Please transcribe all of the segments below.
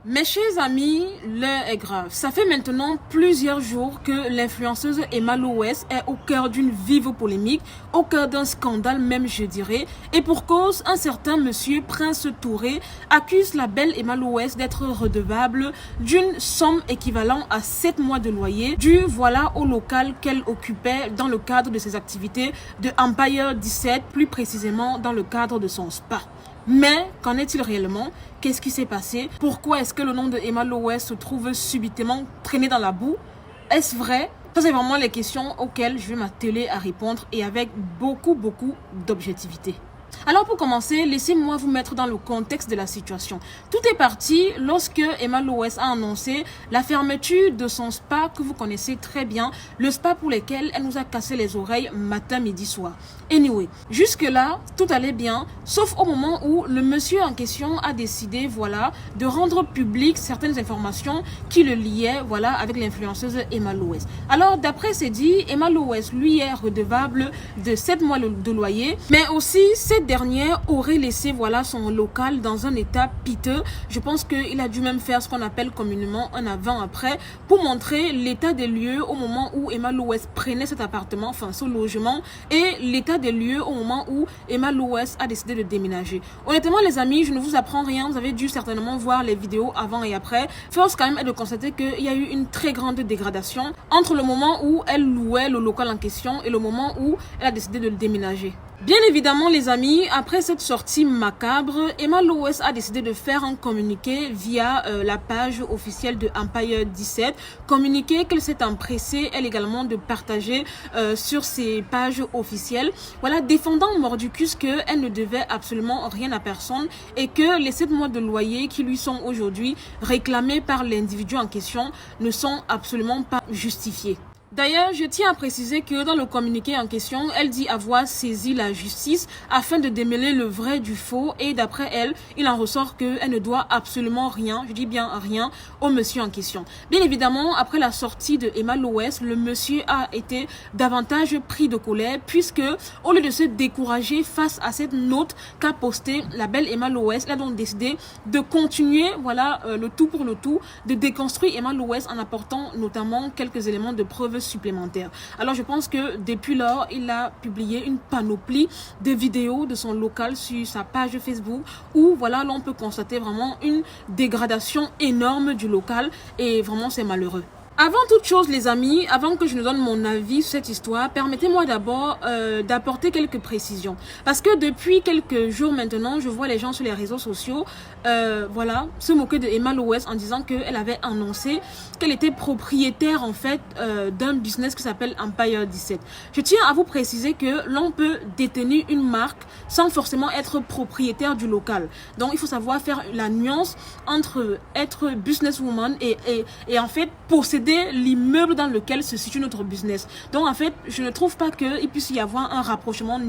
Mes chers amis, l'heure est grave. Ça fait maintenant plusieurs jours que l'influenceuse Emma Loess est au cœur d'une vive polémique, au cœur d'un scandale même je dirais. Et pour cause, un certain monsieur Prince Touré accuse la belle Emma Loess d'être redevable d'une somme équivalente à 7 mois de loyer dû au local qu'elle occupait dans le cadre de ses activités de Empire 17, plus précisément dans le cadre de son spa. Mais qu'en est-il réellement? Qu'est-ce qui s'est passé? Pourquoi est-ce que le nom de Emma Loess se trouve subitement traîné dans la boue? Est-ce vrai? Ça, c'est vraiment les questions auxquelles je vais m'atteler à répondre et avec beaucoup d'objectivité. Alors pour commencer, laissez-moi vous mettre dans le contexte de la situation. Tout est parti lorsque Emma Loess a annoncé la fermeture de son spa que vous connaissez très bien, le spa pour lequel elle nous a cassé les oreilles matin, midi, soir. Anyway, jusque-là, tout allait bien, sauf au moment où le monsieur en question a décidé, de rendre public certaines informations qui le liaient, avec l'influenceuse Emma Loess. Alors, d'après c'est dit, Emma Loess, lui, est redevable de 7 mois de loyer, mais aussi, cette dernière aurait laissé, son local dans un état piteux. Je pense qu'il a dû même faire ce qu'on appelle communément un avant-après pour montrer l'état des lieux au moment où Emma Loess prenait cet appartement, ce logement, et l'état des lieux au moment où Emma Loess a décidé de déménager. Honnêtement les amis, je ne vous apprends rien, vous avez dû certainement voir les vidéos avant et après. Force quand même est de constater qu'il y a eu une très grande dégradation entre le moment où elle louait le local en question et le moment où elle a décidé de le déménager. Bien évidemment les amis, après cette sortie macabre, Emma Loess a décidé de faire un communiqué via la page officielle de Empire 17, communiqué qu'elle s'est empressée elle également de partager sur ses pages officielles, défendant mordicus qu'elle ne devait absolument rien à personne et que les 7 mois de loyer qui lui sont aujourd'hui réclamés par l'individu en question ne sont absolument pas justifiés. D'ailleurs, je tiens à préciser que dans le communiqué en question, elle dit avoir saisi la justice afin de démêler le vrai du faux et d'après elle, il en ressort qu'elle ne doit absolument rien, je dis bien rien, au monsieur en question. Bien évidemment, après la sortie de Emma Loess, le monsieur a été davantage pris de colère puisque au lieu de se décourager face à cette note qu'a postée la belle Emma Loess, elle a donc décidé de continuer, le tout pour le tout, de déconstruire Emma Loess en apportant notamment quelques éléments de preuve supplémentaires. Alors je pense que depuis lors, il a publié une panoplie de vidéos de son local sur sa page Facebook où l'on peut constater vraiment une dégradation énorme du local et vraiment c'est malheureux. Avant toute chose les amis, avant que je ne donne mon avis sur cette histoire, permettez-moi d'abord d'apporter quelques précisions. Parce que depuis quelques jours maintenant, je vois les gens sur les réseaux sociaux se moquer de Emma Loess en disant qu'elle avait annoncé qu'elle était propriétaire en fait d'un business qui s'appelle Empire 17. Je tiens à vous préciser que l'on peut détenir une marque sans forcément être propriétaire du local. Donc il faut savoir faire la nuance entre être businesswoman et en fait posséder l'immeuble dans lequel se situe notre business. Donc en fait, je ne trouve pas qu'il puisse y avoir un rapprochement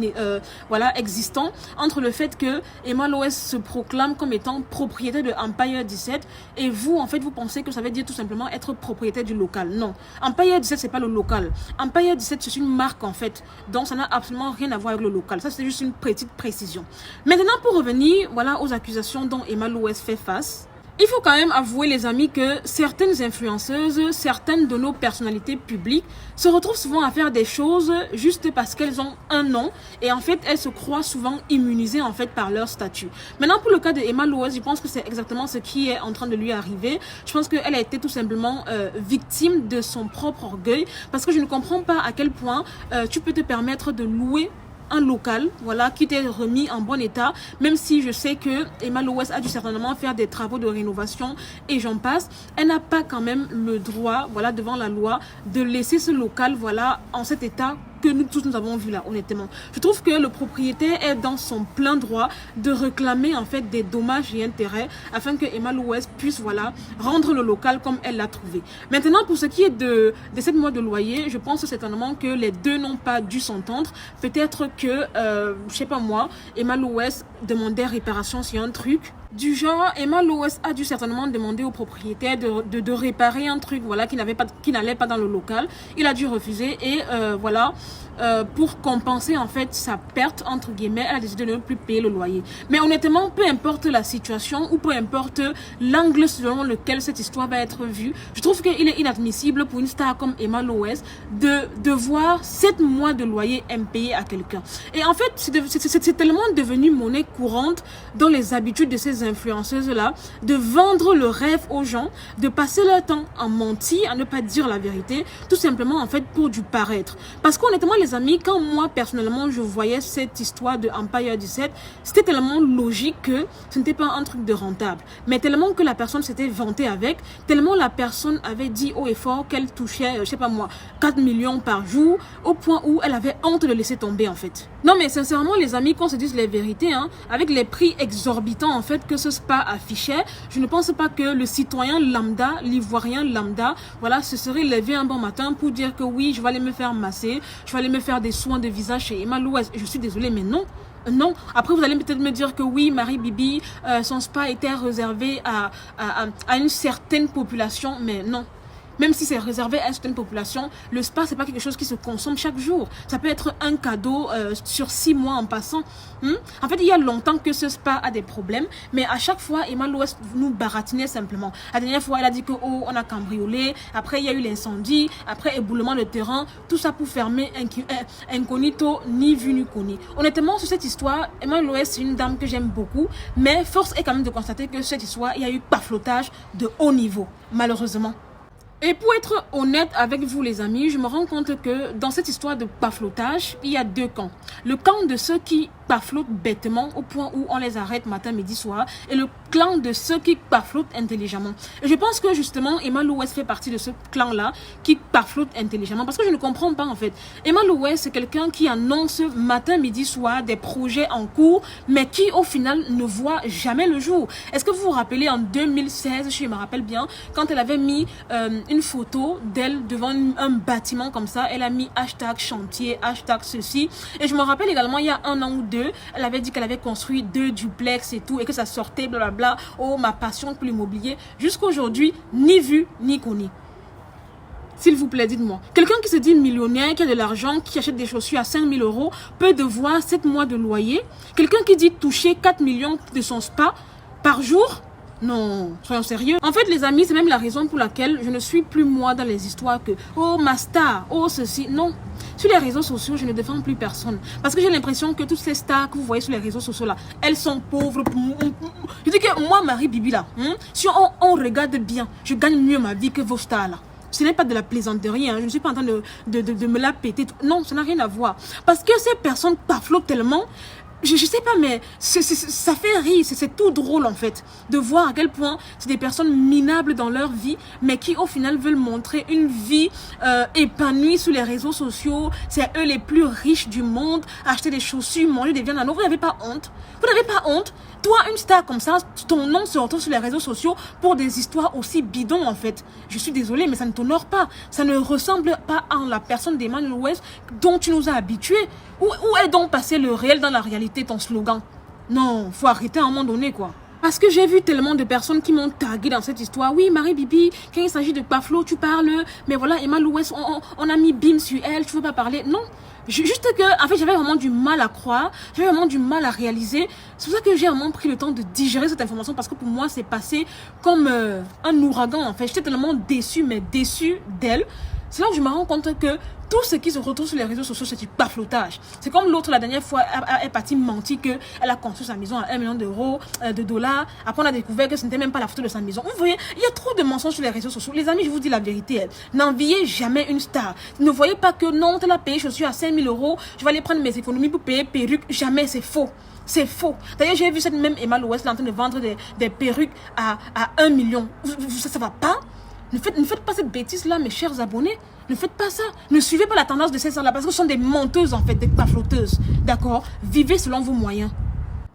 existant entre le fait que Emma Loess se proclame comme étant propriétaire de Empire 17 et vous en fait vous pensez que ça veut dire tout simplement être propriétaire du local. Non, Empire 17 c'est pas le local. Empire 17 c'est une marque en fait. Donc ça n'a absolument rien à voir avec le local. Ça c'est juste une petite précision. Maintenant pour revenir aux accusations dont Emma Loess fait face. Il faut quand même avouer les amis que certaines influenceuses, certaines de nos personnalités publiques se retrouvent souvent à faire des choses juste parce qu'elles ont un nom et en fait elles se croient souvent immunisées en fait par leur statut. Maintenant pour le cas de Emma Loess, je pense que c'est exactement ce qui est en train de lui arriver. Je pense qu'elle a été tout simplement victime de son propre orgueil parce que je ne comprends pas à quel point tu peux te permettre de louer un local, qui t'est remis en bon état, même si je sais que Emma Loess a dû certainement faire des travaux de rénovation et j'en passe, elle n'a pas quand même le droit, devant la loi, de laisser ce local, en cet état que nous tous nous avons vu là, honnêtement. Je trouve que le propriétaire est dans son plein droit de réclamer en fait des dommages et intérêts afin que Emma Loess puisse rendre le local comme elle l'a trouvé. Maintenant pour ce qui est de 7 mois de loyer, je pense certainement que les deux n'ont pas dû s'entendre. Peut-être que, je sais pas moi, Emma Loess demander réparation sur un truc. Du genre, Emma Loès a dû certainement demander au propriétaire de réparer un truc voilà, qui n'allait pas dans le local. Il a dû refuser et voilà, pour compenser en fait sa perte, entre guillemets, elle a décidé de ne plus payer le loyer. Mais honnêtement, peu importe la situation ou peu importe l'angle selon lequel cette histoire va être vue, je trouve qu'il est inadmissible pour une star comme Emma Loès de devoir 7 mois de loyer impayé à quelqu'un. Et en fait, c'est tellement devenu monnaie courante dans les habitudes de ces influenceuses-là, de vendre le rêve aux gens, de passer leur temps à mentir, à ne pas dire la vérité, tout simplement en fait pour du paraître. Parce qu'honnêtement les amis, quand moi personnellement je voyais cette histoire de Empire 17, c'était tellement logique que ce n'était pas un truc de rentable, mais tellement que la personne s'était vantée avec, tellement la personne avait dit haut et fort qu'elle touchait, je sais pas moi, 4 millions par jour, au point où elle avait honte de laisser tomber en fait. Non mais sincèrement les amis, qu'on se dise les vérités, hein, avec les prix exorbitants en fait que ce spa affichait, je ne pense pas que le citoyen lambda, l'ivoirien lambda, voilà, se serait levé un bon matin pour dire que oui, je vais aller me faire masser, je vais aller me faire des soins de visage chez Emma Loès. Je suis désolée, mais non. Non, après vous allez peut-être me dire que oui, Marie Bibi, son spa était réservé à une certaine population, mais non. Même si c'est réservé à une certaine population, le spa, c'est pas quelque chose qui se consomme chaque jour. Ça peut être un cadeau sur 6 mois en passant. En fait, il y a longtemps que ce spa a des problèmes, mais à chaque fois, Emma Loès nous baratinait simplement. La dernière fois, elle a dit que oh, on a cambriolé. Après, il y a eu l'incendie. Après, éboulement de terrain. Tout ça pour fermer incognito, ni vu ni connu. Honnêtement, sur cette histoire, Emma Loès, c'est une dame que j'aime beaucoup, mais force est quand même de constater que cette histoire, il y a eu paflotage de haut niveau, malheureusement. Et pour être honnête avec vous les amis, je me rends compte que dans cette histoire de paflotage, il y a 2 camps. Le camp de ceux qui paflotent bêtement au point où on les arrête matin, midi, soir, et le clan de ceux qui paflotent intelligemment. Et je pense que justement Emma Loès fait partie de ce clan-là qui paflote intelligemment, parce que je ne comprends pas en fait. Emma Loès, c'est quelqu'un qui annonce matin, midi, soir des projets en cours, mais qui au final ne voit jamais le jour. Est-ce que vous vous rappelez en 2016, je me rappelle bien, quand elle avait mis une photo d'elle devant un bâtiment comme ça, elle a mis hashtag chantier, hashtag ceci, et je me rappelle également il y a 1 an ou 2, elle avait dit qu'elle avait construit 2 duplex et tout, et que ça sortait blablabla, oh ma passion pour l'immobilier, jusqu'à aujourd'hui, ni vu ni connu. S'il vous plaît, dites-moi, quelqu'un qui se dit millionnaire, qui a de l'argent, qui achète des chaussures à 5 000 € peut devoir 7 mois de loyer? Quelqu'un qui dit toucher 4 millions de son spa par jour? Non, soyons sérieux. En fait, les amis, c'est même la raison pour laquelle je ne suis plus moi dans les histoires que oh ma star, oh ceci. Non, sur les réseaux sociaux, je ne défends plus personne. Parce que j'ai l'impression que toutes ces stars que vous voyez sur les réseaux sociaux là, elles sont pauvres. Je dis que moi, Marie Bibi là, si on regarde bien, je gagne mieux ma vie que vos stars là. Ce n'est pas de la plaisanterie, hein. Je ne suis pas en train de me la péter. Non, ça n'a rien à voir. Parce que ces personnes paflotent tellement. Je sais pas, mais ça fait rire, c'est tout drôle en fait, de voir à quel point c'est des personnes minables dans leur vie, mais qui au final veulent montrer une vie épanouie sur les réseaux sociaux. C'est eux les plus riches du monde, acheter des chaussures, manger des viandes. Vous n'avez pas honte? Vous n'avez pas honte? Toi, une star comme ça, ton nom se retrouve sur les réseaux sociaux pour des histoires aussi bidons en fait. Je suis désolée, mais ça ne t'honore pas. Ça ne ressemble pas à la personne d'Emma Loès dont tu nous as habitués. Où est donc passé le réel dans la réalité, ton slogan? Non, faut arrêter à un moment donné quoi. Parce que j'ai vu tellement de personnes qui m'ont tagué dans cette histoire. Oui, Marie Bibi, quand il s'agit de paflo, tu parles. Mais voilà, Emma Loès, on a mis bim sur elle, tu veux pas parler. Non, juste que, en fait, j'avais vraiment du mal à croire. J'avais vraiment du mal à réaliser. C'est pour ça que j'ai vraiment pris le temps de digérer cette information. Parce que pour moi, c'est passé comme un ouragan, en fait. J'étais tellement déçue, mais déçue d'elle. C'est là où je me rends compte que tout ce qui se retrouve sur les réseaux sociaux, c'est du paflotage. C'est comme l'autre, la dernière fois, elle est partie mentir qu'elle a construit sa maison à 1 million d'euros, de dollars. Après, on a découvert que ce n'était même pas la photo de sa maison. Vous voyez, il y a trop de mensonges sur les réseaux sociaux. Les amis, je vous dis la vérité. N'enviez jamais une star. Ne voyez pas que non, elle a payé chaussures à 5 000 €. Je vais aller prendre mes économies pour payer perruque. Jamais, c'est faux. C'est faux. D'ailleurs, j'ai vu cette même Emma Loès en train de vendre des perruques à 1 million. Ça va pas? Ne faites pas cette bêtise-là, mes chers abonnés. Ne faites pas ça. Ne suivez pas la tendance de ces sœurs-là parce que ce sont des menteuses, en fait, des pafloteuses. D'accord? Vivez selon vos moyens.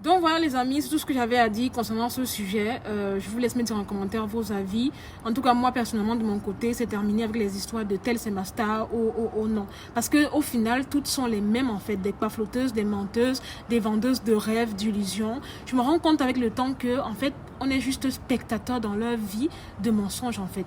Donc voilà les amis, c'est tout ce que j'avais à dire concernant ce sujet. Je vous laisse mettre en commentaire vos avis. En tout cas, moi personnellement, de mon côté, c'est terminé avec les histoires de telle c'est ma star ou non. Parce que au final, toutes sont les mêmes en fait. Des pafloteuses, des menteuses, des vendeuses de rêves, d'illusions. Je me rends compte avec le temps que en fait, on est juste spectateur dans leur vie de mensonges en fait.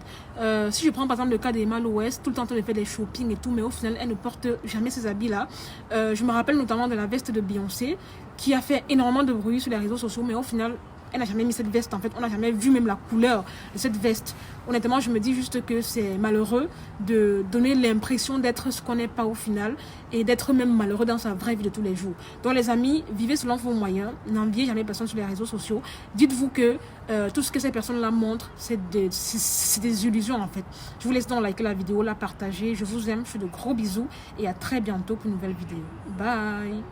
Si je prends par exemple le cas d'Emma Loès, tout le temps elle fait des shopping et tout, mais au final, elle ne porte jamais ces habits-là. Je me rappelle notamment de la veste de Beyoncé, qui a fait énormément de bruit sur les réseaux sociaux, mais au final, elle n'a jamais mis cette veste. En fait, on n'a jamais vu même la couleur de cette veste. Honnêtement, je me dis juste que c'est malheureux de donner l'impression d'être ce qu'on n'est pas au final et d'être même malheureux dans sa vraie vie de tous les jours. Donc les amis, vivez selon vos moyens. N'enviez jamais personne sur les réseaux sociaux. Dites-vous que tout ce que ces personnes-là montrent, c'est des illusions en fait. Je vous laisse donc liker la vidéo, la partager. Je vous aime, je fais de gros bisous et à très bientôt pour une nouvelle vidéo. Bye!